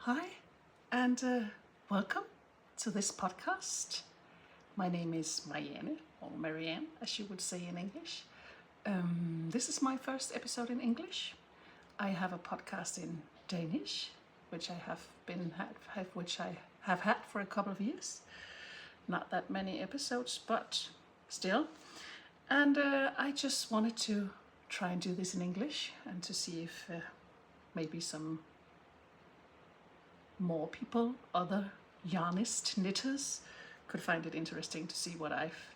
Hi, and welcome to this podcast. My name is Marianne, or Marianne, as you would say in English. This is my first episode in English. I have a podcast in Danish, which I have had for a couple of years. Not that many episodes, but still. And I just wanted to try and do this in English and to see if maybe some more people, other yarnist knitters, could find it interesting to see what I've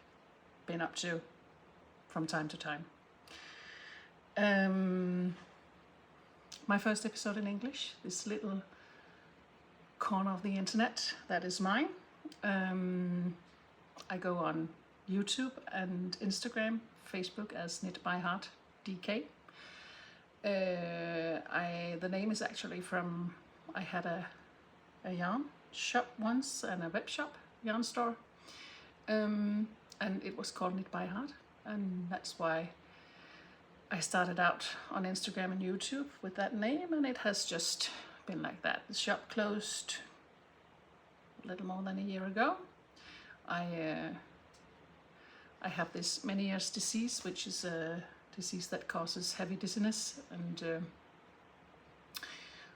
been up to from time to time. My first episode in English, this little corner of the internet that is mine. I go on YouTube and Instagram, Facebook as Knit by Heart DK. The name is actually from, I had a yarn shop once and a web shop, yarn store, and it was called Knit by Heart, and that's why I started out on Instagram and YouTube with that name, and it has just been like that. The shop closed a little more than a year ago. I have this Meniere's disease, which is a disease that causes heavy dizziness and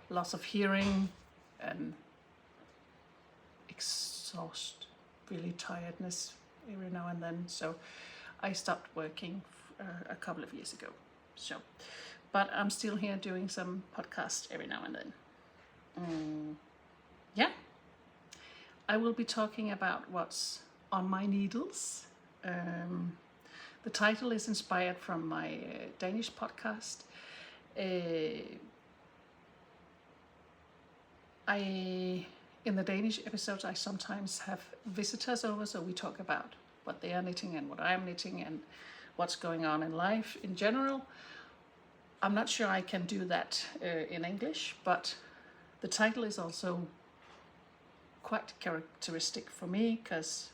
loss of hearing and really tiredness every now and then. So I stopped working a couple of years ago. But I'm still here doing some podcasts every now and then. Yeah, I will be talking about what's on my needles. The title is inspired from my Danish podcast. In the Danish episodes, I sometimes have visitors over, so we talk about what they are knitting and what I'm knitting and what's going on in life in general. I'm not sure I can do that in English, but the title is also quite characteristic for me because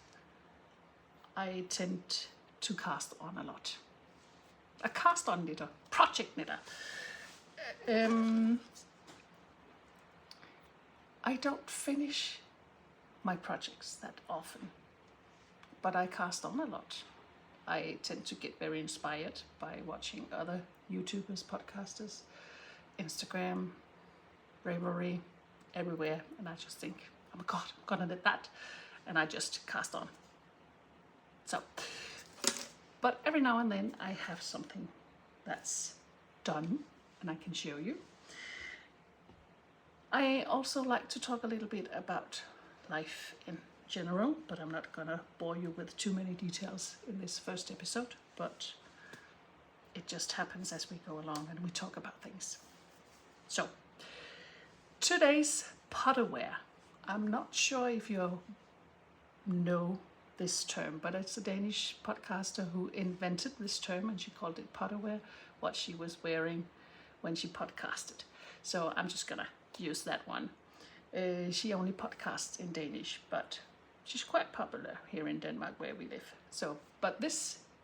I tend to cast on a lot. A cast-on knitter, project knitter. I don't finish my projects that often, but I cast on a lot. I tend to get very inspired by watching other YouTubers, podcasters, Instagram, Ravelry, everywhere, and I just think, oh my god, I'm gonna knit that, and I just cast on. So, but every now and then I have something that's done and I can show you. I also like to talk a little bit about life in general, but I'm not gonna bore you with too many details in this first episode, but it just happens as we go along and we talk about things. So, today's potterware. I'm not sure if you know this term, but it's a Danish podcaster who invented this term, and she called it potterware, what she was wearing when she podcasted. So I'm just gonna use that one. She only podcasts in Danish, but she's quite popular here in Denmark where we live. So, but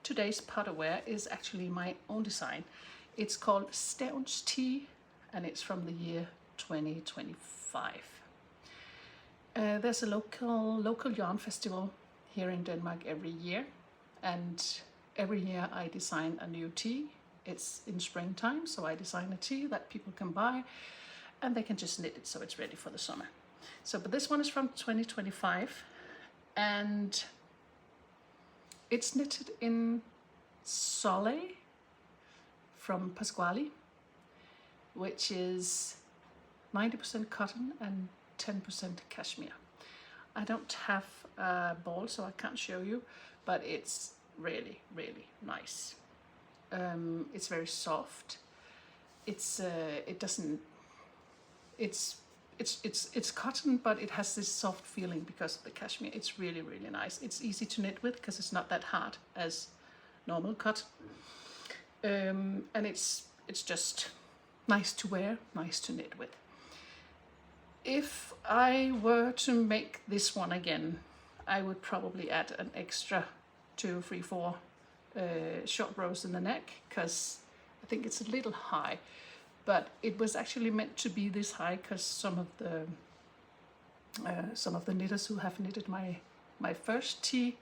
today's potterware is actually my own design. It's called Stevns Tee, and it's from the year 2025. There's a local yarn festival here in Denmark every year, and every year I design a new tee. It's in springtime, so I design a tee that people can buy, and they can just knit it so it's ready for the summer. So, but this one is from 2025, and it's knitted in Sole from Pasquale, which is 90% cotton and 10% cashmere. I don't have a ball, so I can't show you, but it's really, really nice. It's very soft. It's cotton, but it has this soft feeling because of the cashmere. It's really, really nice. It's easy to knit with because it's not that hard as normal cotton. And it's just nice to wear, nice to knit with. If I were to make this one again, I would probably add an extra 2, 3, 4 short rows in the neck, because I think it's a little high. but it was actually meant to be this high because some of the knitters who have knitted my first tee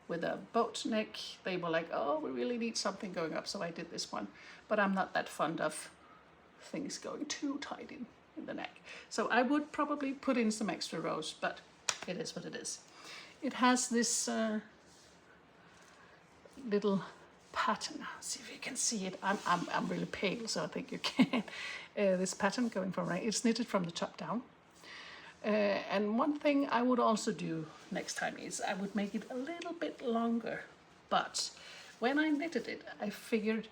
with a boat neck, they were like, oh, we really need something going up, so I did this one. But I'm not that fond of things going too tight in the neck. So I would probably put in some extra rows, but it is what it is. It has this little pattern. See if you can see it. I'm really pale, so I think you can. This pattern going from right. It's knitted from the top down. And one thing I would also do next time is I would make it a little bit longer. But when I knitted it, I figured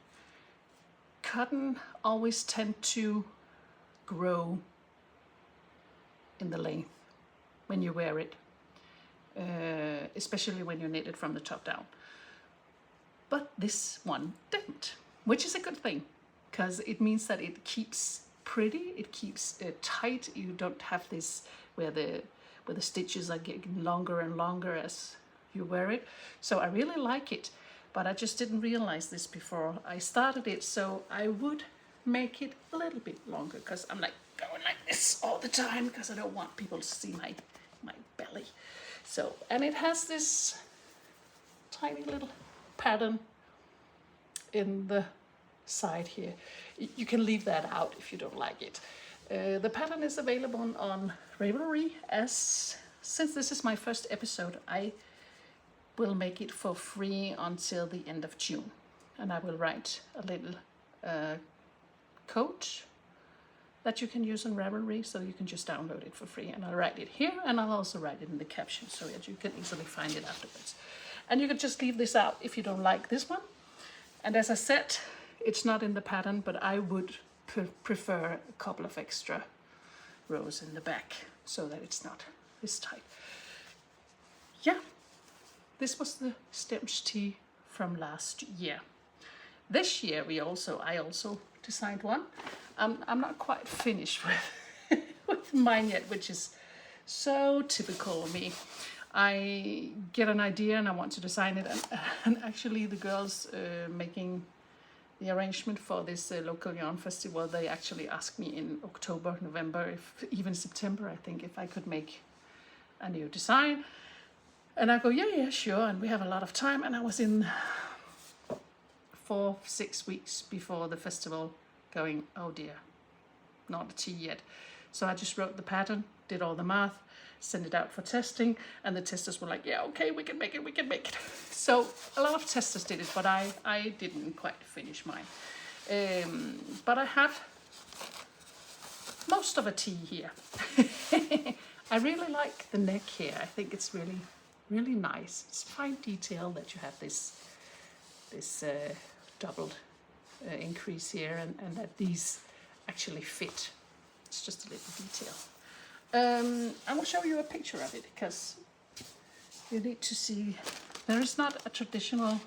cotton always tend to grow in the length when you wear it, especially when you knit it from the top down. But this one didn't, which is a good thing, because it means that it keeps pretty, it keeps tight. You don't have this where the stitches are getting longer and longer as you wear it. So I really like it, but I just didn't realize this before I started it. So I would make it a little bit longer, because I'm like going like this all the time because I don't want people to see my belly. So, and it has this tiny little pattern in the side here. You can leave that out if you don't like it. The pattern is available on Ravelry. Since this is my first episode, I will make it for free until the end of June, and I will write a little code that you can use on Ravelry, so you can just download it for free. And I'll write it here, and I'll also write it in the caption so that you can easily find it afterwards. And you can just leave this out if you don't like this one. And as I said, it's not in the pattern, but I would prefer a couple of extra rows in the back so that it's not this tight. Yeah, this was the Stevns Tee from last year. This year I also designed one. I'm not quite finished with mine yet, which is so typical of me. I get an idea and I want to design it, and actually the girls making the arrangement for this local yarn festival, they actually asked me in October, November, even September, I think, if I could make a new design. And I go, yeah, sure, and we have a lot of time. And I was in 4-6 weeks before the festival going, oh dear, not a tee yet. So I just wrote the pattern, did all the math, sent it out for testing, and the testers were like, yeah, okay, we can make it. So a lot of testers did it, but I didn't quite finish mine. But I have most of a tee here. I really like the neck here. I think it's really, really nice. It's fine detail that you have this doubled increase here, and that these actually fit. It's just a little detail. I will show you a picture of it, because you need to see. There is not a traditional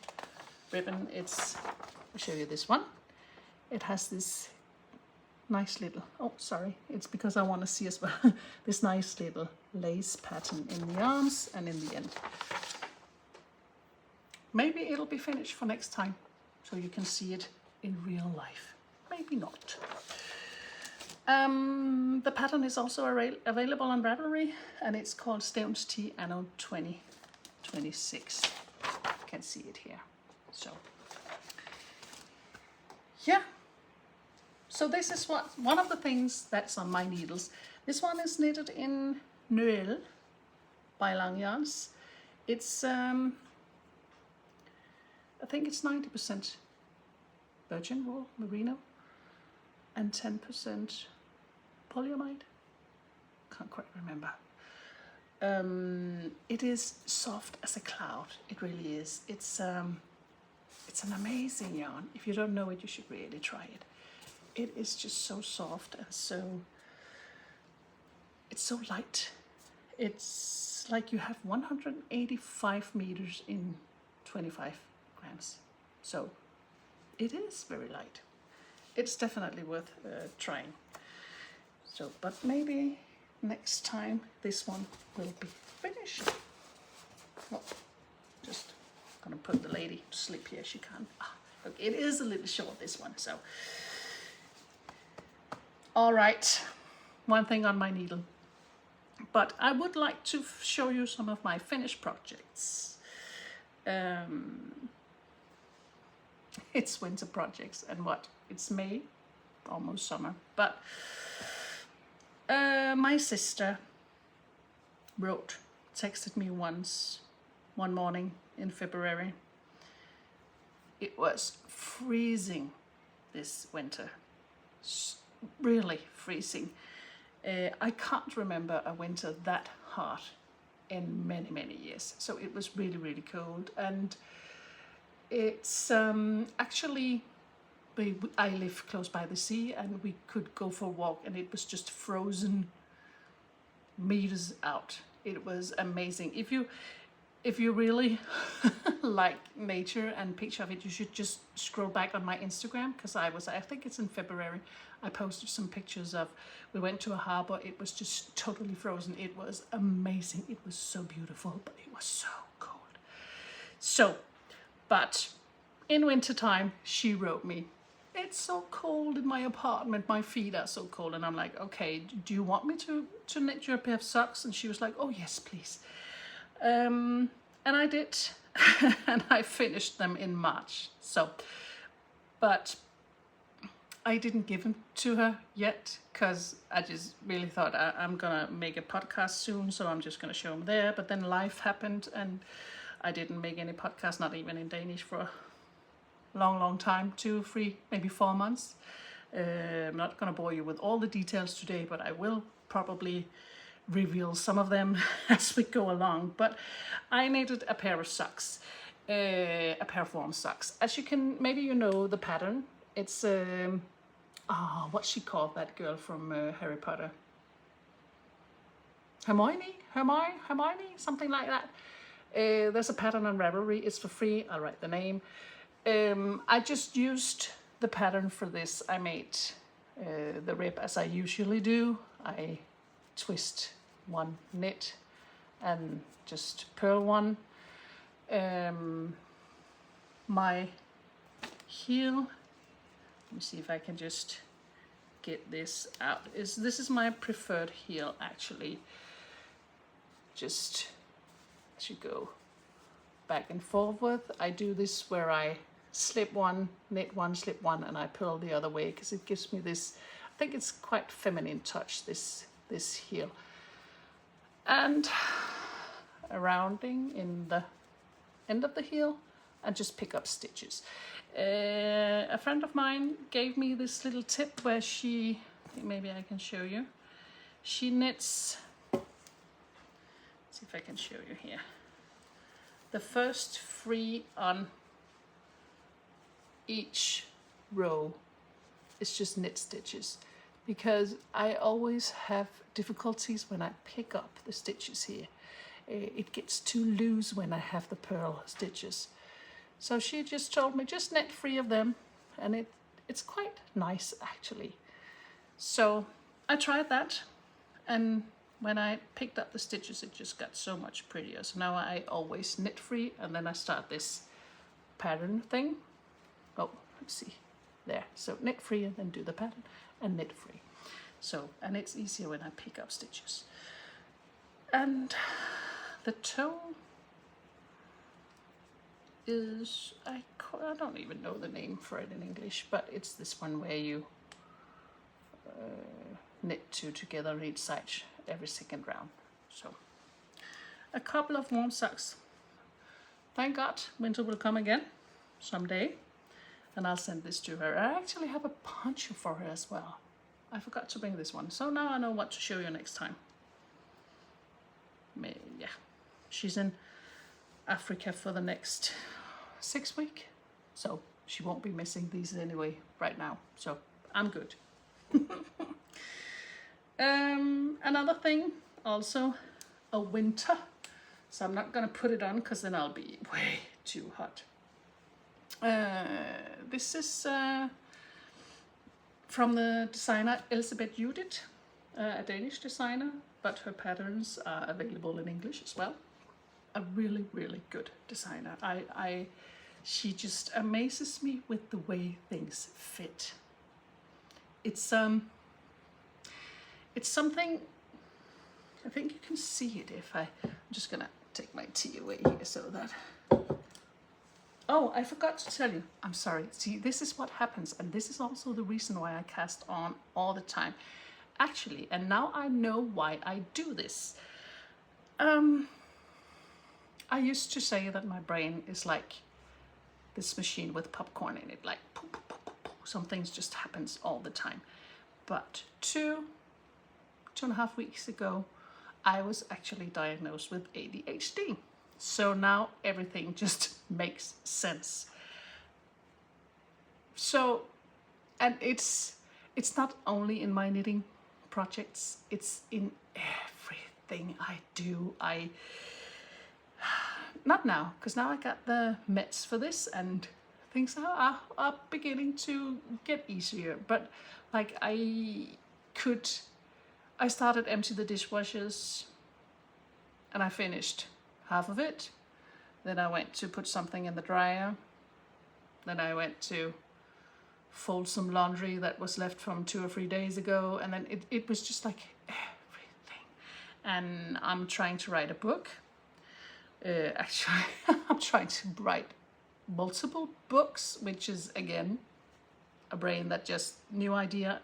ribbon. I'll show you this one. It has this nice little, oh sorry, it's because I want to see as well, this nice little lace pattern in the arms and in the end. Maybe it'll be finished for next time, so you can see it in real life. Maybe not. The pattern is also available on Ravelry, and it's called Stevns Tee Anno 2026. You can see it here. So, yeah. So this is one of the things that's on my needles. This one is knitted in Noel by Long Yarns. It's I think it's 90% virgin wool, merino, and 10% polyamide. Can't quite remember. It is soft as a cloud. It really is. It's an amazing yarn. If you don't know it, you should really try it. It is just so soft and it's so light. It's like you have 185 meters in 25 grams. So it is very light. It's definitely worth trying. So, but maybe next time this one will be finished. Well, just gonna put the lady to sleep here. She can't. Look, it is a little short, this one. So All right, one thing on my needle. But I would like to show you some of my finished projects. It's winter projects and what? It's May, almost summer. But my sister texted me one morning in February. It was freezing this winter, really freezing. I can't remember a winter that hot in many years. So it was really cold, and it's actually I live close by the sea, and we could go for a walk, and it was just frozen meters out. It was amazing. If you really like nature and picture of it, you should just scroll back on my Instagram, because I think it's in February, I posted some pictures of, we went to a harbor, it was just totally frozen. It was amazing. It was so beautiful, but it was so cold. So, but in wintertime, she wrote me, it's so cold in my apartment, my feet are so cold. And I'm like, okay, do you want me to knit you a pair of socks? And she was like, oh yes, please. And I did, and I finished them in March. So, but I didn't give them to her yet, because I just really thought I'm gonna make a podcast soon, so I'm just gonna show them there. But then life happened, and I didn't make any podcast, not even in Danish, for a long time, 2, 3, maybe 4 months. I'm not gonna bore you with all the details today, but I will probably reveal some of them as we go along. But I knitted a pair of socks, a pair of warm socks. As you can, maybe you know the pattern. It's what she called that girl from Harry Potter? Hermione, something like that. There's a pattern on Ravelry. It's for free. I'll write the name. I just used the pattern for this. I made the rib as I usually do. I twist one knit and just purl one. My heel, let me see if I can just get this out. This is my preferred heel, actually. Just as you go back and forward, I do this where I slip one, knit one, slip one, and I purl the other way, because it gives me this, I think it's quite feminine touch, this heel. And a rounding in the end of the heel, and just pick up stitches. A friend of mine gave me this little tip where she, maybe I can show you, she knits, let's see if I can show you here, the first 3 on each row is just knit stitches, because I always have difficulties when I pick up the stitches here. It gets too loose when I have the purl stitches. So she just told me, just knit 3 of them, and it's quite nice, actually. So I tried that, and when I picked up the stitches, it just got so much prettier. So now I always knit 3, and then I start this pattern thing. Oh, let's see, there. So knit 3 and then do the pattern and knit 3. So, and it's easier when I pick up stitches. And the toe is, I don't even know the name for it in English, but it's this one where you knit 2 together on each side every second round. So a couple of warm socks. Thank God winter will come again someday, and I'll send this to her. I actually have a poncho for her as well. I forgot to bring this one, so now I know what to show you next time. Yeah, she's in Africa for the next 6 weeks, so she won't be missing these anyway right now, so I'm good. Another thing, also a winter, so I'm not gonna put it on because then I'll be way too hot. This is from the designer Elisabeth Judith, a Danish designer, but her patterns are available in English as well. A really good designer. She just amazes me with the way things fit. It's It's something, I think you can see it if I'm just gonna take my tea away here so that, oh, I forgot to tell you, I'm sorry. See, this is what happens, and this is also the reason why I cast on all the time. Actually, and now I know why I do this. I used to say that my brain is like this machine with popcorn in it, like poof, poof, poof, poof, poof. Some things just happens all the time. But 2.5 weeks ago, I was actually diagnosed with ADHD. So now everything just makes sense. So, and it's not only in my knitting projects, it's in everything I do. Not now, because now I got the meds for this and things are beginning to get easier. But like I started empty the dishwashers and I finished half of it. Then I went to put something in the dryer. Then I went to fold some laundry that was left from 2 or 3 days ago. And then it was just like everything. And I'm trying to write a book. Actually, I'm trying to write multiple books, which is again a brain that just new idea,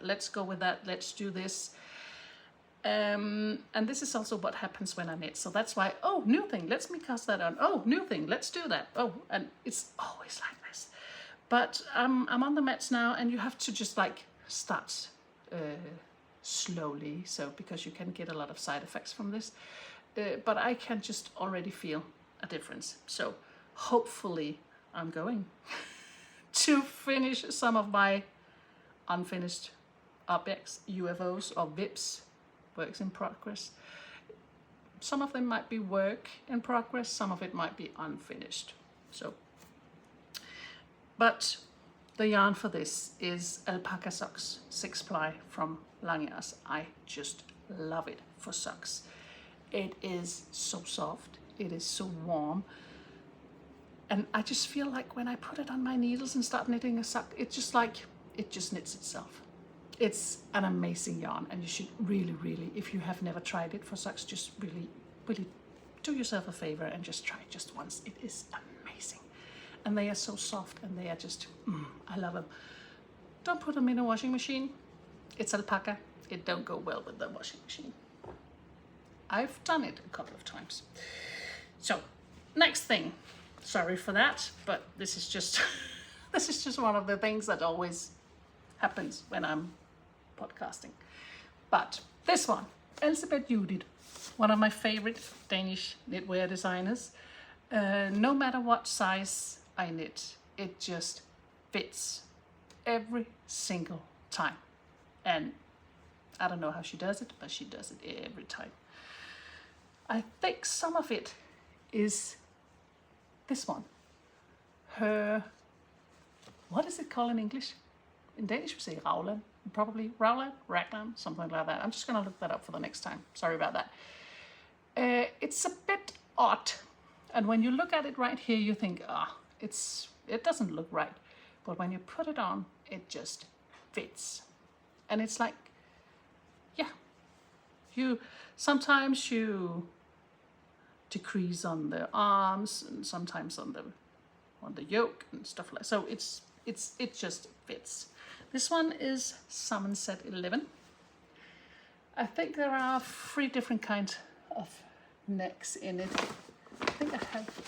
let's go with that, let's do this. And this is also what happens when I knit. So that's why, oh, new thing, let's me cast that on. Oh, new thing, let's do that. Oh, and it's always like this. But I'm on the mats now, and you have to just like start slowly. So because you can get a lot of side effects from this. But I can just already feel a difference. So hopefully I'm going to finish some of my unfinished objects, UFOs or VIPs, works in progress. Some of them might be work in progress, some of it might be unfinished. So, but the yarn for this is alpaca socks, 6-ply from Langeas. I just love it for socks. It is so soft, it is so warm, and I just feel like when I put it on my needles and start knitting a sock, it just knits itself. It's an amazing yarn, and you should really, if you have never tried it for socks, just really do yourself a favor and just try it just once. It is amazing, and they are so soft, and they are just, I love them. Don't put them in a washing machine. It's alpaca, it don't go well with the washing machine. I've done it a couple of times. So, next thing. Sorry for that, but this is just this is just one of the things that always happens when I'm podcasting. But this one, Elsebeth Judith, one of my favorite Danish knitwear designers. No matter what size I knit, it just fits every single time. And I don't know how she does it, but she does it every time. I think some of it is this one. Her, what is it called in English? In Danish we say Raglan, probably Raglan, something like that. I'm just gonna look that up for the next time. Sorry about that. It's a bit odd, and when you look at it right here, you think, it doesn't look right. But when you put it on, it just fits, and it's like, yeah, sometimes you decrease on the arms and sometimes on the yoke and stuff like that. So it just fits. This one is Sammensat 11. I think there are 3 different kinds of necks in it. I think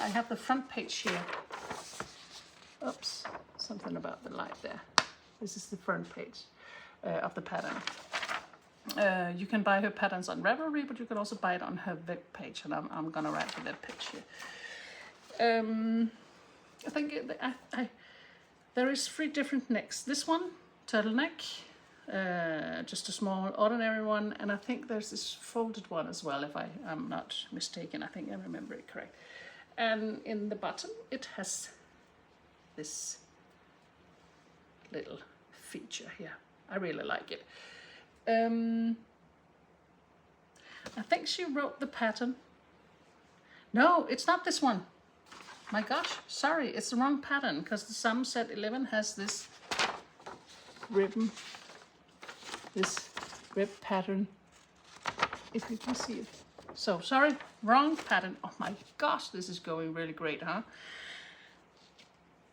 I have the front page here. Oops, something about the light there. This is the front page of the pattern. You can buy her patterns on Ravelry, but you can also buy it on her web page, and I'm gonna write the web page here. I think there is 3 different necks. This one, turtleneck, just a small ordinary one, and I think there's this folded one as well, if I'm not mistaken. I think I remember it correct. And in the bottom, it has this little feature here. I really like it. I think she wrote the pattern. No, it's not this one. My gosh, sorry, it's the wrong pattern, because the Sammensat 11 has this ribbon, this rib pattern, if you can see it. So sorry, wrong pattern. Oh my gosh, this is going really great, huh?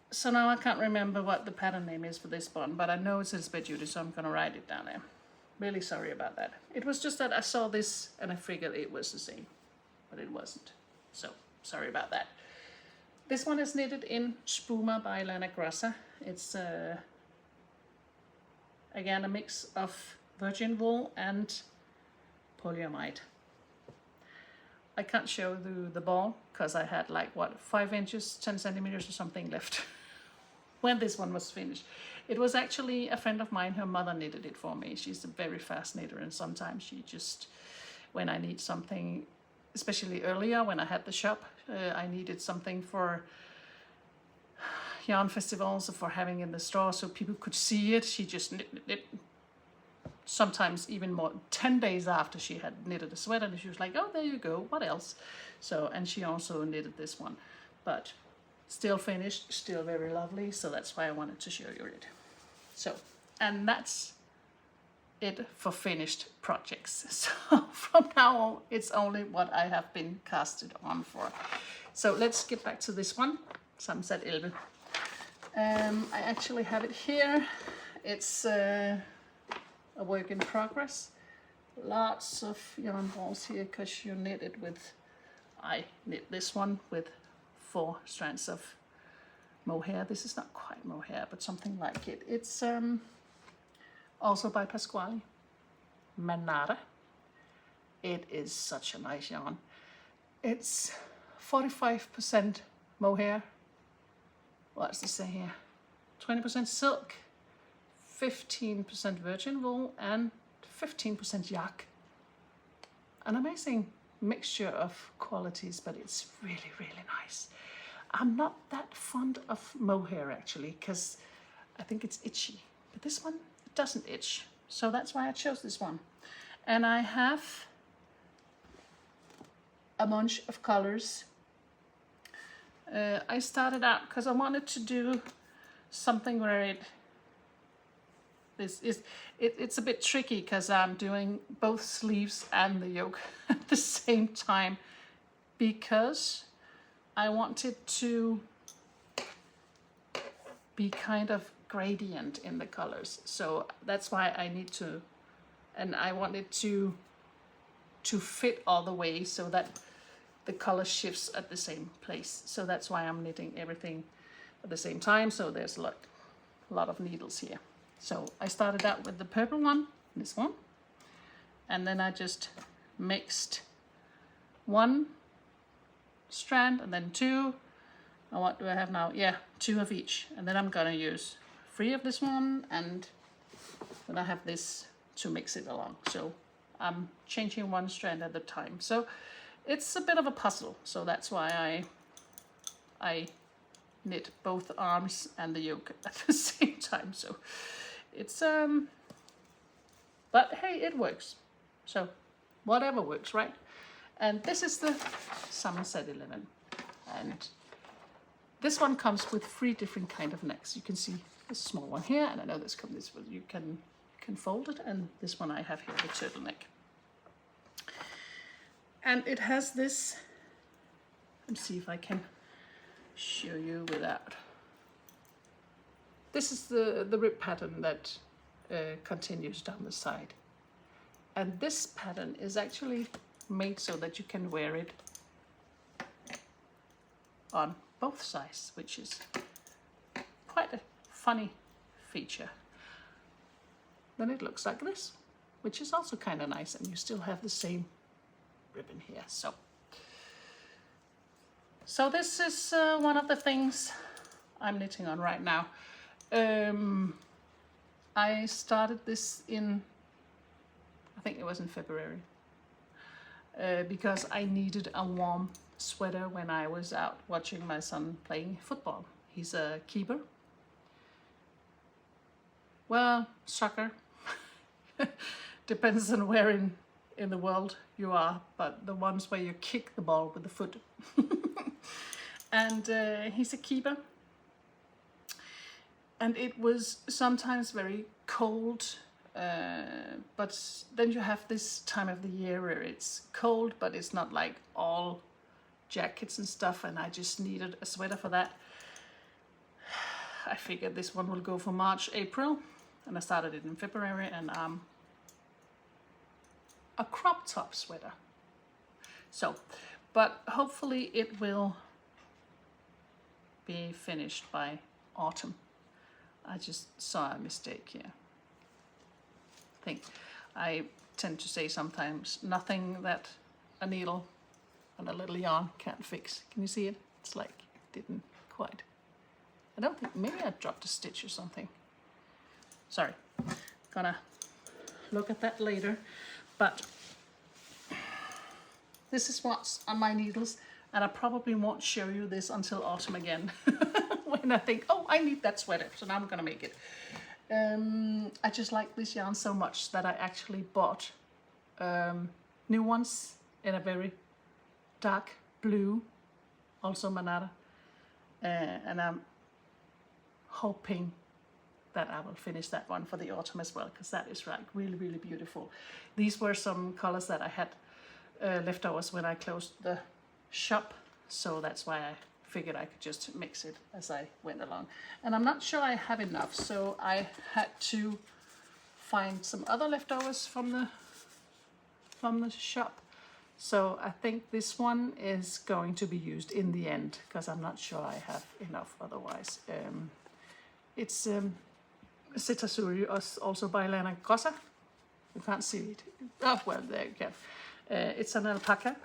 So now I can't remember what the pattern name is for this one, but I know it's Elizabeth Judy, so I'm gonna write it down there. Really sorry about that. It was just that I saw this and I figured it was the same, but it wasn't. So sorry about that. This one is knitted in Spuma by Lana Grassa. It's again a mix of virgin wool and polyamide. I can't show the ball because I had like what, 5 inches, 10 centimeters or something left when this one was finished. It was actually a friend of mine, her mother knitted it for me. She's a very fast knitter, and sometimes she just, when I need something, especially earlier when I had the shop, I needed something for yarn festivals or for having in the store so people could see it. She just knit. Sometimes even more, 10 days after she had knitted a sweater, and she was like, oh, there you go, what else? So, and she also knitted this one, but still finished, still very lovely, so that's why I wanted to show you it. So, and that's it for finished projects. So from now on, it's only what I have been casted on for. So let's get back to this one, Sammensat 11. I actually have it here. It's a work in progress. Lots of yarn balls here because you knit it with, I knit this one with 4 strands of mohair. This is not quite mohair, but something like it. It's also by Pasquale Manara. It is such a nice yarn. It's 45% mohair. What does it say here? 20% silk, 15% virgin wool, and 15% yak. An amazing mixture of qualities, but it's really, really nice. I'm not that fond of mohair actually, because I think it's itchy, but this one doesn't itch. So that's why I chose this one. And I have a bunch of colors. I started out because I wanted to do something where it's a bit tricky because I'm doing both sleeves and the yoke at the same time, because I wanted to be kind of gradient in the colors. So that's why I need to, and I wanted to fit all the way so that the color shifts at the same place. So that's why I'm knitting everything at the same time. So there's a lot of needles here. So I started out with the purple one, this one, and then I just mixed 1 strand and then 2. And what do I have now? Yeah, 2 of each. And then I'm gonna use 3 of this one, and then I have this to mix it along. So I'm changing 1 strand at a time. So it's a bit of a puzzle. So that's why I knit both arms and the yoke at the same time. So it's but hey, it works. So whatever works, right? And this is the Sammensat 11, and this one comes with 3 different kind of necks. You can see this small one here, and I know this one you can fold it, and this one I have here, the turtleneck. And it has this, let's see if I can show you without. This is the rib pattern that continues down the side. And this pattern is actually made so that you can wear it on both sides, which is quite a funny feature. Then it looks like this, which is also kind of nice, and you still have the same ribbon here. So this is one of the things I'm knitting on right now. I started this in, I think it was in February, because I needed a warm sweater when I was out watching my son playing football. He's a keeper. Well, soccer. Depends on where in the world you are, but the ones where you kick the ball with the foot. And he's a keeper. And it was sometimes very cold But then you have this time of the year where it's cold, but it's not like all jackets and stuff, and I just needed a sweater for that. I figured this one will go for March, April, and I started it in February, and a crop top sweater. So, but hopefully it will be finished by autumn. I just saw a mistake here. I tend to say sometimes nothing that a needle and a little yarn can't fix. Can you see it? It's like it didn't quite. I don't think, maybe I dropped a stitch or something. Sorry, gonna look at that later. But this is what's on my needles, and I probably won't show you this until autumn again. When I think, oh, I need that sweater, so now I'm gonna make it. I just like this yarn so much that I actually bought new ones in a very dark blue, also Manada, and I'm hoping that I will finish that one for the autumn as well, because that is like really, really beautiful. These were some colors that I had leftovers when I closed the shop, so that's why I figured I could just mix it as I went along. And I'm not sure I have enough, so I had to find some other leftovers from the shop. So I think this one is going to be used in the end, because I'm not sure I have enough otherwise. It's Sitasuri, also by Lana Grossa. You can't see it. Oh, well, there you go. It's an alpaca.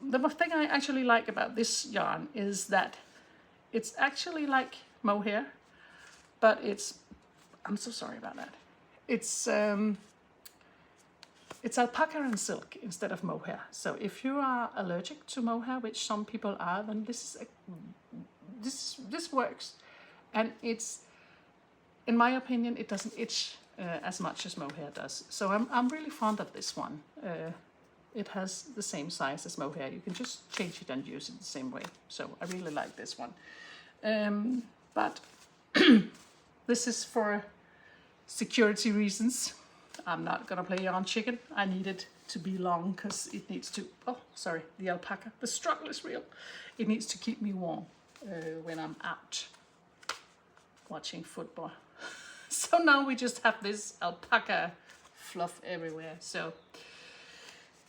The thing I actually like about this yarn is that it's actually like mohair, but I'm so sorry about that. It's alpaca and silk instead of mohair. So if you are allergic to mohair, which some people are, then this works. And it's, in my opinion, it doesn't itch as much as mohair does. So I'm really fond of this one. It has the same size as mohair. You can just change it and use it the same way. So I really like this one. But this is for security reasons. I'm not gonna play yarn chicken. I need it to be long because it needs to, oh, sorry, the alpaca. The struggle is real. It needs to keep me warm when I'm out watching football. So now we just have this alpaca fluff everywhere. So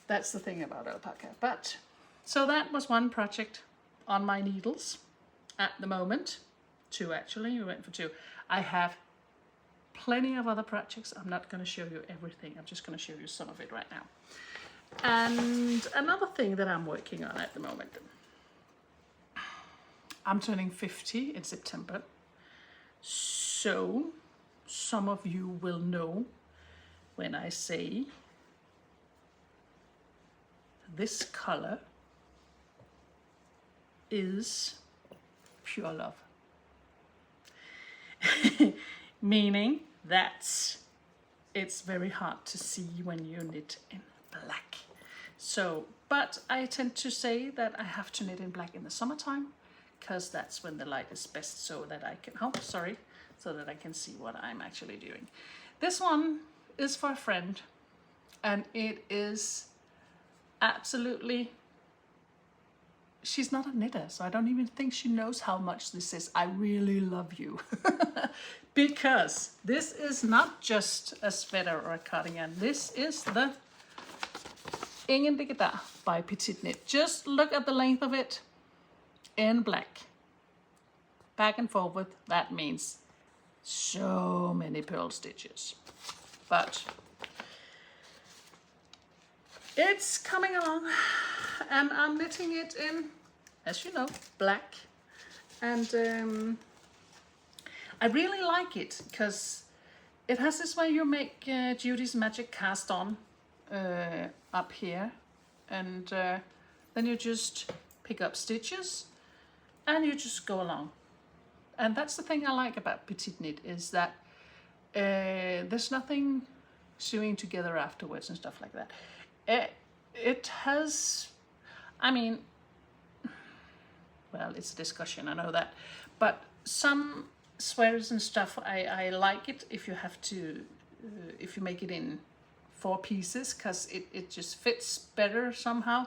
that's the thing about alpaca. But so that was one project on my needles at the moment. Two actually, we went for two. I have plenty of other projects. I'm not going to show you everything. I'm just going to show you some of it right now. And another thing that I'm working on at the moment. I'm turning 50 in September. So some of you will know when I say this color is pure love. Meaning that it's very hard to see when you knit in black. So, but I tend to say that I have to knit in black in the summertime, because that's when the light is best, so that I can, so that I can see what I'm actually doing. This one is for a friend, and it is absolutely, she's not a knitter, so I don't even think she knows how much this is. I really love you. Because this is not just a sweater or a cardigan. This is the Ingen Digida by Petit Knit. Just look at the length of it in black. Back and forward, that means so many purl stitches. But it's coming along, and I'm knitting it in, as you know, black. And I really like it because it has this way you make Judy's Magic Cast On up here, and then you just pick up stitches and you just go along. And that's the thing I like about Petit Knit, is that there's nothing sewing together afterwards and stuff like that. It has, I mean, well, it's a discussion, I know that, but some sweaters and stuff, I like it if you have to if you make it in 4 pieces, because it just fits better somehow.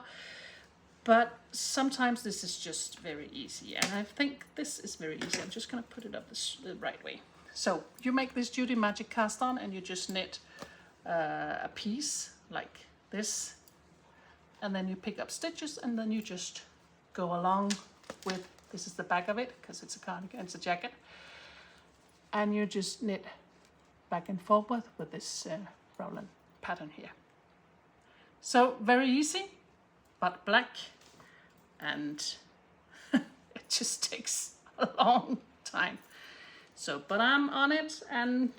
But sometimes this is just very easy, and I think this is very easy. I'm just gonna put it up the right way. So you make this Judy Magic cast on, and you just knit a piece like this, and then you pick up stitches, and then you just go along with, this is the back of it, because it's a cardigan, it's a jacket, and you just knit back and forward with this Rowland pattern here. So very easy, but black, and it just takes a long time. So, but I'm on it, and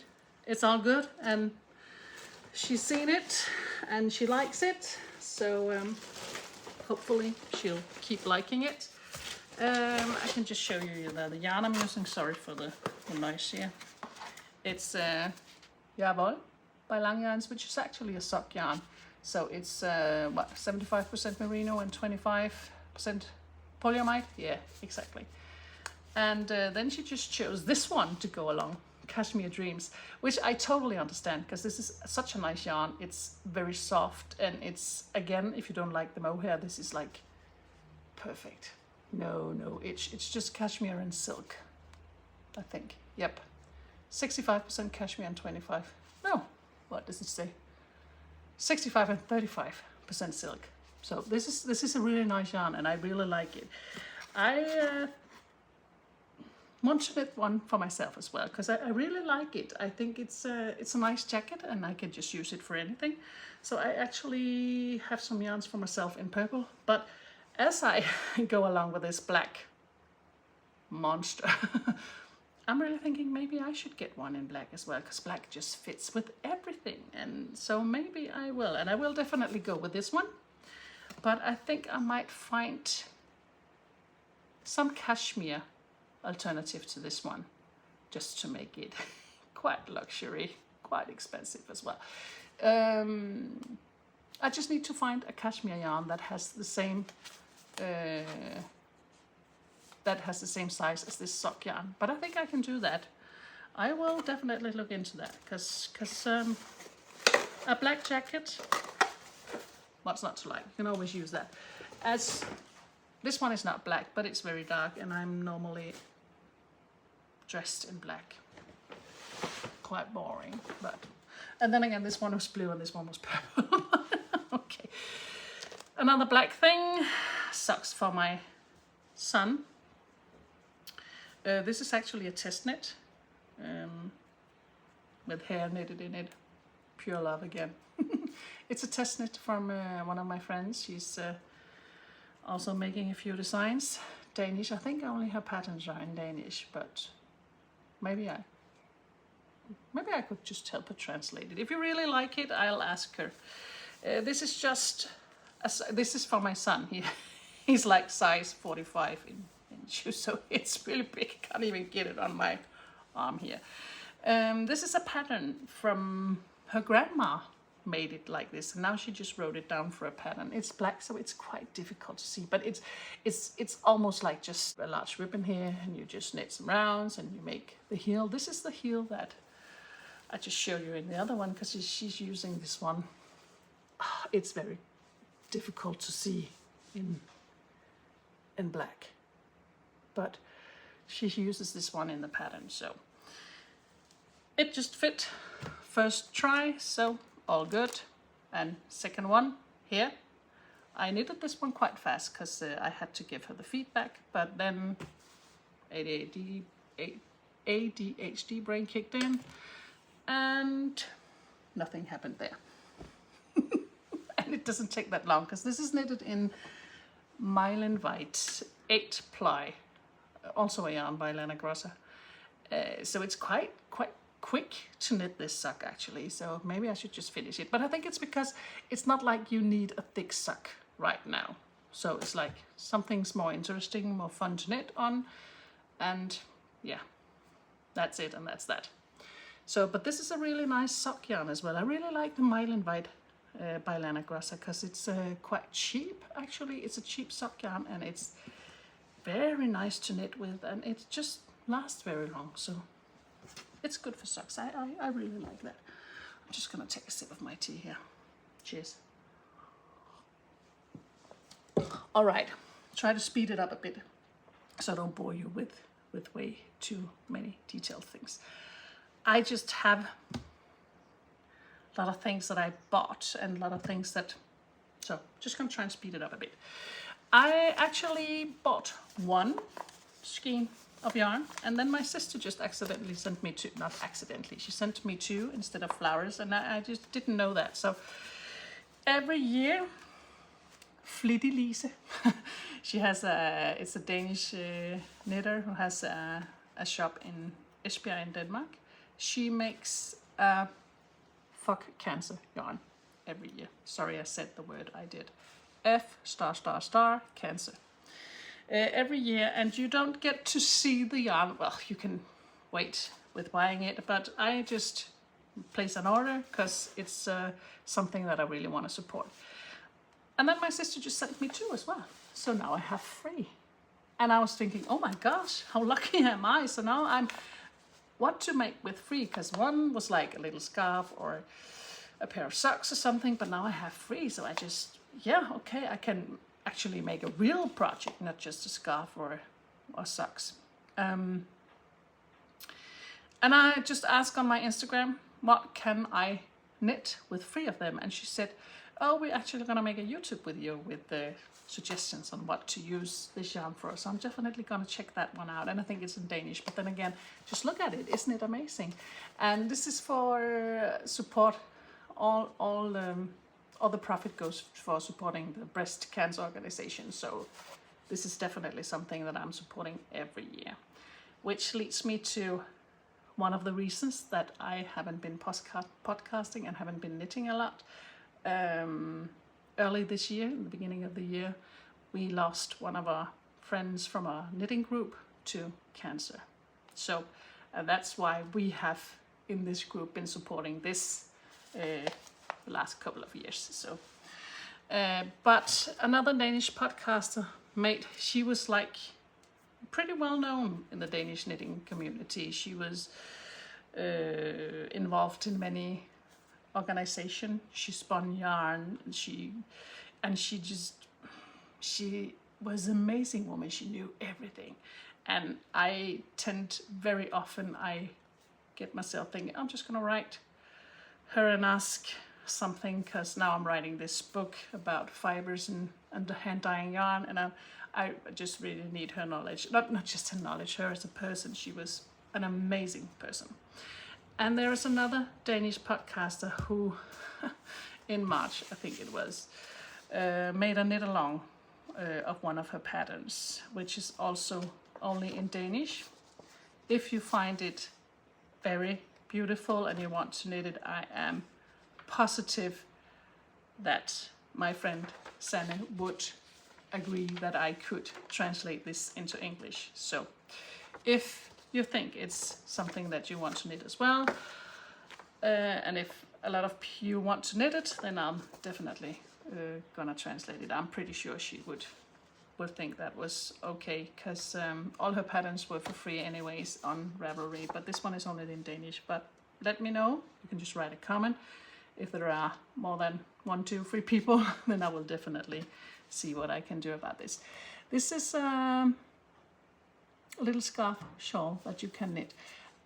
it's all good, and she's seen it, and she likes it, so hopefully she'll keep liking it. I can just show you the yarn I'm using. Sorry for the noise here. It's Jawohl by Lang Yarns, which is actually a sock yarn. So it's 75% merino and 25% polyamide. Yeah, exactly. And then she just chose this one to go along, Cashmere Dreams, which I totally understand, because this is such a nice yarn. It's very soft, and it's, again, if you don't like the mohair, this is like perfect. No, it's just cashmere and silk, I think. Yep, 65% cashmere and 25. No, what does it say? 65 and 35% silk. So this is a really nice yarn, and I really like it. I want to knit one for myself as well, because I really like it. I think it's a nice jacket, and I can just use it for anything. So I actually have some yarns for myself in purple, but as I go along with this black monster, I'm really thinking maybe I should get one in black as well, because black just fits with everything. And so maybe I will, and I will definitely go with this one. But I think I might find some cashmere alternative to this one, just to make it quite luxury, quite expensive as well. I just need to find a cashmere yarn that has the same size as this sock yarn, but I think I can do that. I will definitely look into that, because a black jacket, what's not to like? You can always use that. As this one is not black, but it's very dark, and I'm normally dressed in black. Quite boring, but, and then again, this one was blue and this one was purple. Okay. Another black thing, socks for my son. This is actually a test knit with hair knitted in it. Pure love again. It's a test knit from one of my friends. She's also making a few designs. Danish. I think only her patterns are in Danish, but maybe I could just help her translate it. If you really like it, I'll ask her. This is just, this is for my son. He's like size 45 in shoes, so it's really big. I can't even get it on my arm here. This is a pattern from her grandma. Made it like this, and now she just wrote it down for a pattern. It's black, so it's quite difficult to see, but it's almost like just a large ribbon here, and you just knit some rounds and you make the heel. This is the heel that I just showed you in the other one, because she's using this one. It's very difficult to see in black, but she uses this one in the pattern, so it just fit first try, so all good. And second one here, I knitted this one quite fast because I had to give her the feedback, but then ADHD brain kicked in and nothing happened there. And it doesn't take that long, because this is knitted in Mylan White 8 ply, also a yarn by Lana Grosser. So it's quite quick to knit this sock actually, so maybe I should just finish it. But I think it's because it's not like you need a thick sock right now, so it's like something's more interesting, more fun to knit on, and yeah, that's it, and that's that. So, but this is a really nice sock yarn as well. I really like the Mylan White by Lana Grosser, because it's quite cheap actually. It's a cheap sock yarn, and it's very nice to knit with, and it just lasts very long, so it's good for socks. I really like that. I'm just gonna take a sip of my tea here. Cheers. All right, try to speed it up a bit so I don't bore you with way too many detailed things. I just have a lot of things that I bought and a lot of things that, so just gonna try and speed it up a bit. I actually bought one skein of yarn, and then my sister just accidentally sent me two, not accidentally, she sent me two instead of flowers, and I just didn't know that. So every year, Flitty Lise, she has it's a Danish knitter who has a shop in Esbjerg in Denmark. She makes fuck cancer yarn every year. Sorry, I said the word, I did. Cancer. Every year, and you don't get to see the yarn. Well, you can wait with buying it, but I just place an order because it's something that I really want to support. And then my sister just sent me two as well. So now I have three. And I was thinking, oh my gosh, how lucky am I? So now I'm what to make with three, because one was like a little scarf or a pair of socks or something, but now I have three. So I just, yeah, okay, I can actually make a real project, not just a scarf or socks. And I just asked on my Instagram, what can I knit with three of them? And she said, oh, we're actually gonna make a YouTube video with the suggestions on what to use this yarn for. So I'm definitely gonna check that one out. And I think it's in Danish, but then again, just look at it, isn't it amazing? And this is for support, all the profit goes for supporting the breast cancer organization. So this is definitely something that I'm supporting every year, which leads me to one of the reasons that I haven't been podcasting and haven't been knitting a lot. Early this year, in the beginning of the year, we lost one of our friends from our knitting group to cancer. So that's why we have in this group been supporting this the last couple of years. So, but another Danish podcaster, mate, she was like pretty well known in the Danish knitting community. She was involved in many organization. She spun yarn. She was an amazing woman. She knew everything, and I tend very often I get myself thinking I'm just gonna write her and ask something, because now I'm writing this book about fibers and hand dyeing yarn, and I just really need her knowledge. Not just her knowledge, her as a person. She was an amazing person. And there is another Danish podcaster who, in March, I think it was, made a knit along of one of her patterns, which is also only in Danish. If you find it very beautiful and you want to knit it, I am positive that my friend Sanne would agree that I could translate this into English. So if you think it's something that you want to knit as well, and if a lot of you want to knit it, then I'm definitely gonna translate it. I'm pretty sure she would think that was okay, because all her patterns were for free anyways on Ravelry, but this one is only in Danish. But let me know, you can just write a comment. If there are more than 1, 2, 3 people, then I will definitely see what I can do about this. This is a little scarf shawl that you can knit,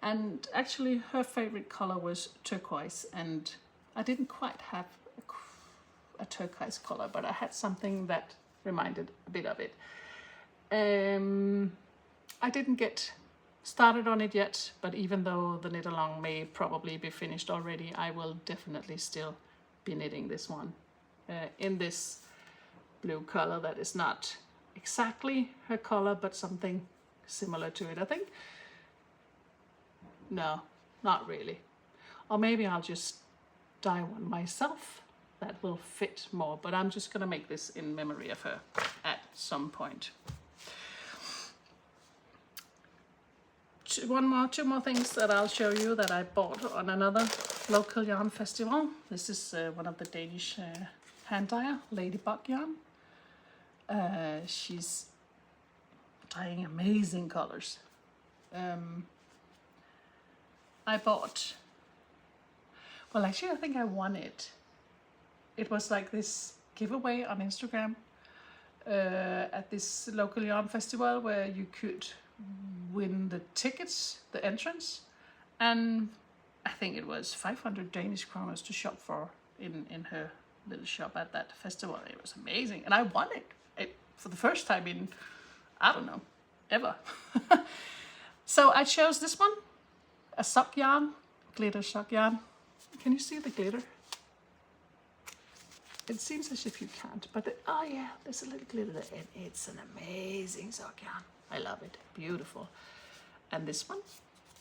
and actually her favorite color was turquoise, and I didn't quite have a turquoise color, but I had something that reminded a bit of it. I didn't get started on it yet, but even though the knit along may probably be finished already, I will definitely still be knitting this one in this blue color that is not exactly her color, but something similar to it, I think. No, not really. Or maybe I'll just dye one myself that will fit more, but I'm just gonna make this in memory of her at some point. Two more things that I'll show you that I bought on another local yarn festival. This is one of the Danish hand dyer, Ladybug yarn. She's dyeing amazing colors. I bought, Well, actually, I think I won it. It was like this giveaway on Instagram at this local yarn festival where you could win the tickets, the entrance, and I think it was 500 Danish kroners to shop for in her little shop at that festival. It was amazing, and I won it for the first time in, I don't know, ever. So I chose this one, a sock yarn, glitter sock yarn. Can you see the glitter? It seems as if you can't, but oh yeah, there's a little glitter there, and it's an amazing sock yarn. I love it, beautiful. And this one,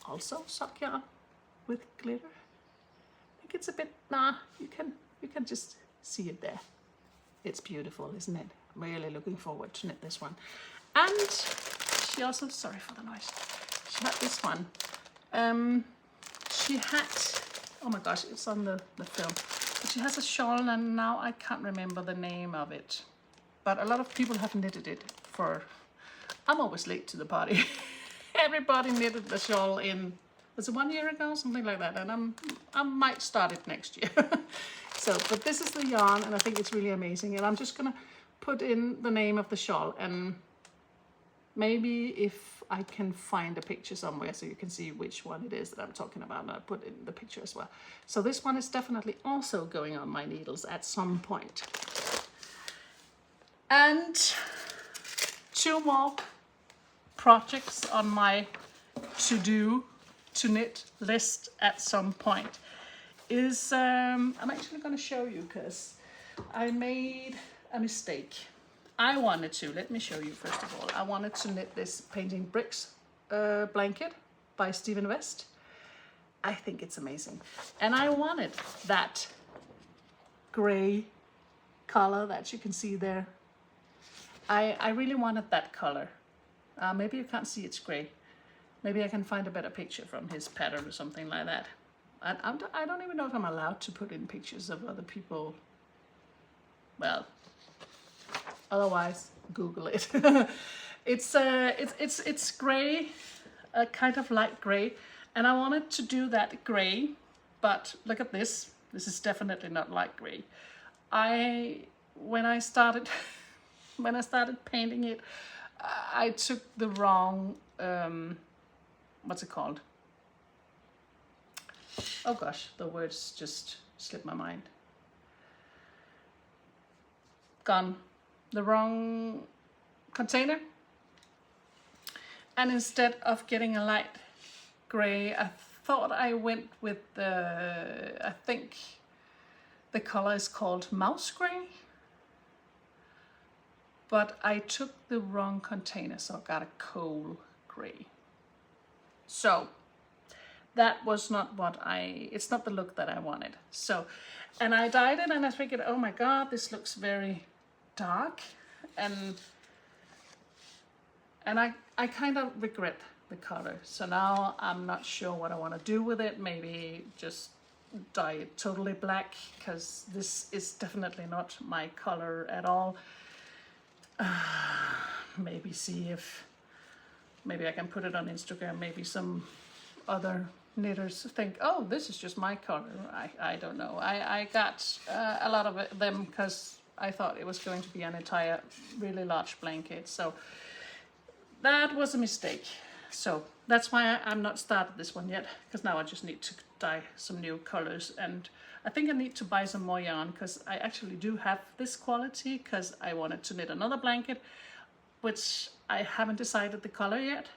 also sock yarn with glitter. I think it's a bit, you can just see it there. It's beautiful, isn't it? I'm really looking forward to knit this one. And she also, sorry for the noise, she had this one. She had, oh my gosh, it's on the film. But she has a shawl, and now I can't remember the name of it. But a lot of people have knitted it for, I'm always late to the party. Everybody knitted the shawl in, was it 1 year ago? Something like that. And I might start it next year. So, but this is the yarn, and I think it's really amazing. And I'm just gonna put in the name of the shawl, and maybe if I can find a picture somewhere so you can see which one it is that I'm talking about, and I'll put in the picture as well. So this one is definitely also going on my needles at some point. And 2 more projects on my to-do, to knit list at some point is, I'm actually going to show you because I made a mistake. I wanted to, let me show you first of all, I wanted to knit this Painting Bricks blanket by Stephen West. I think it's amazing. And I wanted that gray color that you can see there. I really wanted that color. Maybe you can't see it's gray. Maybe I can find a better picture from his pattern or something like that. I don't even know if I'm allowed to put in pictures of other people. Well, otherwise, Google it. It's gray, kind of light gray, and I wanted to do that gray, but look at this. This is definitely not light gray. When I started painting it, I took the wrong, what's it called? Oh gosh, the words just slipped my mind. Gone. The wrong container. And instead of getting a light gray, I thought I went with the, I think the color is called mouse gray. But I took the wrong container, so I got a coal gray. So that was not what it's not the look that I wanted. So, and I dyed it, and I figured, oh my God, this looks very dark, and I kind of regret the color. So now I'm not sure what I want to do with it. Maybe just dye it totally black, because this is definitely not my color at all. Maybe see if maybe I can put it on Instagram. Maybe some other knitters think, oh, this is just my color. I don't know. I got a lot of them because I thought it was going to be an entire really large blanket. So that was a mistake. So that's why I'm not started this one yet, because now I just need to dye some new colors. And I think I need to buy some more yarn, because I actually do have this quality, because I wanted to knit another blanket, which I haven't decided the color yet.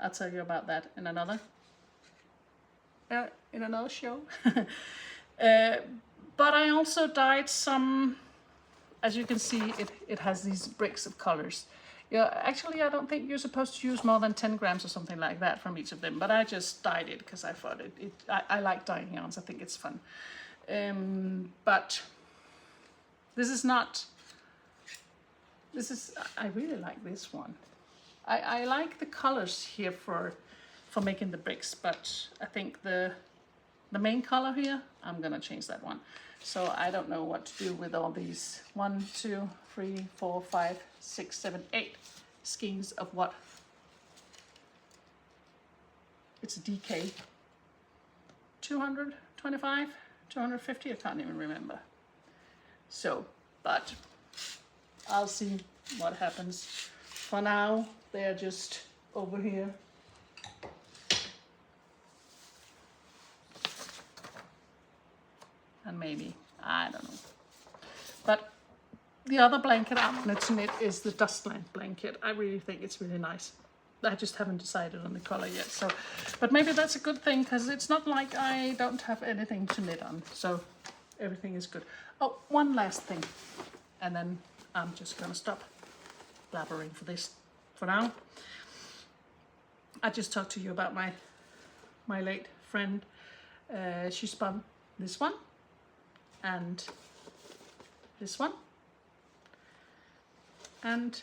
I'll tell you about that in another show. But I also dyed some, as you can see, it has these bricks of colors. Yeah, actually, I don't think you're supposed to use more than 10 grams or something like that from each of them, but I just dyed it because I thought I like dyeing yarns. I think it's fun. But this is not, I really like this one. I like the colors here for making the bricks, but I think the main color here, I'm gonna change that one. So I don't know what to do with all these 1, 2, 3, 4, 5, 6, 7, 8 skeins of what? It's a DK 200 225, 250, I can't even remember. So, but I'll see what happens. For now, they're just over here. And maybe, I don't know. But the other blanket I wanted to knit is the Dustland blanket. I really think it's really nice. I just haven't decided on the color yet. So, but maybe that's a good thing, because it's not like I don't have anything to knit on. So everything is good. Oh, one last thing. And then I'm just gonna stop blabbering for now. I just talked to you about my late friend. She spun this one and this one and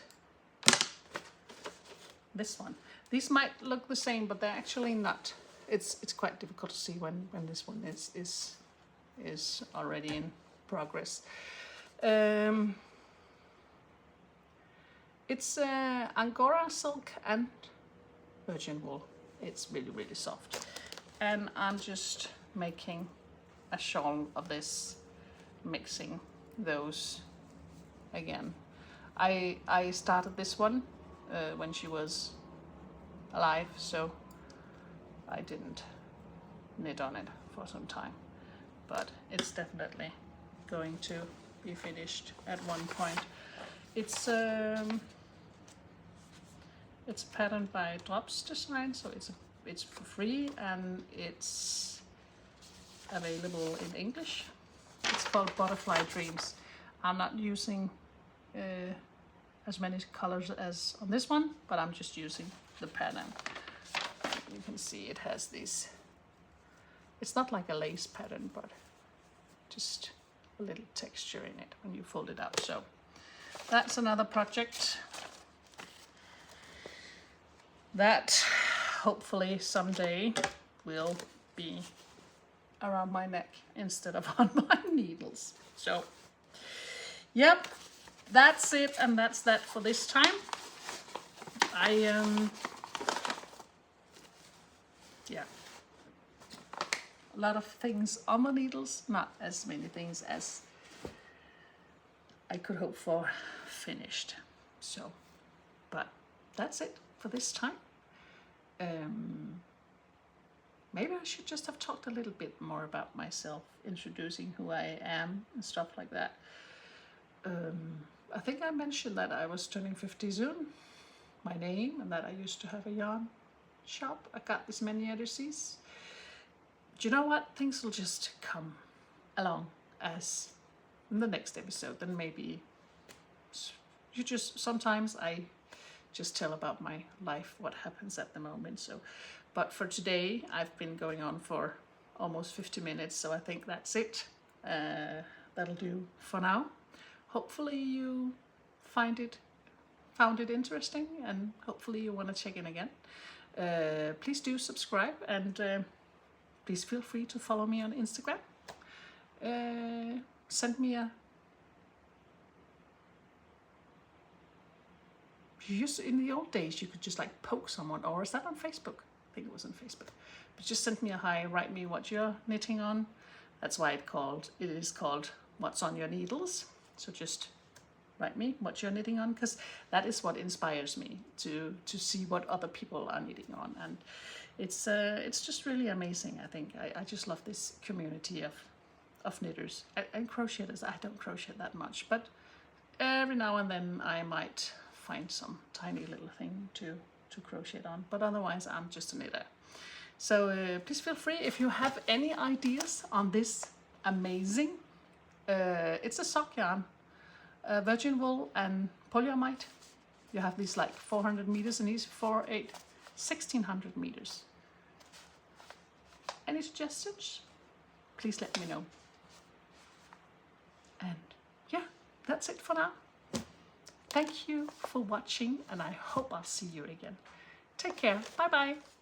this one. These might look the same, but they're actually not. It's quite difficult to see when this one is already in progress. It's Angora silk and virgin wool. It's really, really soft. And I'm just making a shawl of this, mixing those again. I started this one when she was alive, so I didn't knit on it for some time, but it's definitely going to be finished at one point. It's a pattern by Drops Design, so it's for free and it's available in English. It's called Butterfly Dreams. I'm not using as many colors as on this one, but I'm just using the pattern. You can see it has these, it's not like a lace pattern, but just a little texture in it when you fold it out. So that's another project that hopefully someday will be around my neck instead of on my needles. So yep, that's it, and that's that for this time. Yeah, a lot of things on the needles, not as many things as I could hope for finished. So, but that's it for this time. Maybe I should just have talked a little bit more about myself, introducing who I am and stuff like that. I think I mentioned that I was turning 50 soon, my name, and that I used to have a yarn shop. I got this many eddices. Do you know what? Things will just come along as in the next episode. Then maybe you just, sometimes I just tell about my life, what happens at the moment. So, but for today, I've been going on for almost 50 minutes, so I think that's it. That'll do for now. Hopefully you found it interesting, and hopefully you want to check in again. Please do subscribe, and please feel free to follow me on Instagram. Send me a... in the old days, you could just like poke someone, or is that on Facebook? I think it was on Facebook. But just send me a hi, write me what you're knitting on. That's why it is called What's on Your Needles. So just write me what you're knitting on, because that is what inspires me to see what other people are knitting on. And it's just really amazing. I think I just love this community of knitters and crocheters. I don't crochet that much, but every now and then I might find some tiny little thing to crochet on, but otherwise I'm just a knitter. So please feel free if you have any ideas on this amazing, it's a sock yarn, virgin wool and polyamide. You have these like 400 meters in each, 4, 8, 1600 meters. Any suggestions? Please let me know. And yeah, that's it for now. Thank you for watching, and I hope I'll see you again. Take care. Bye bye.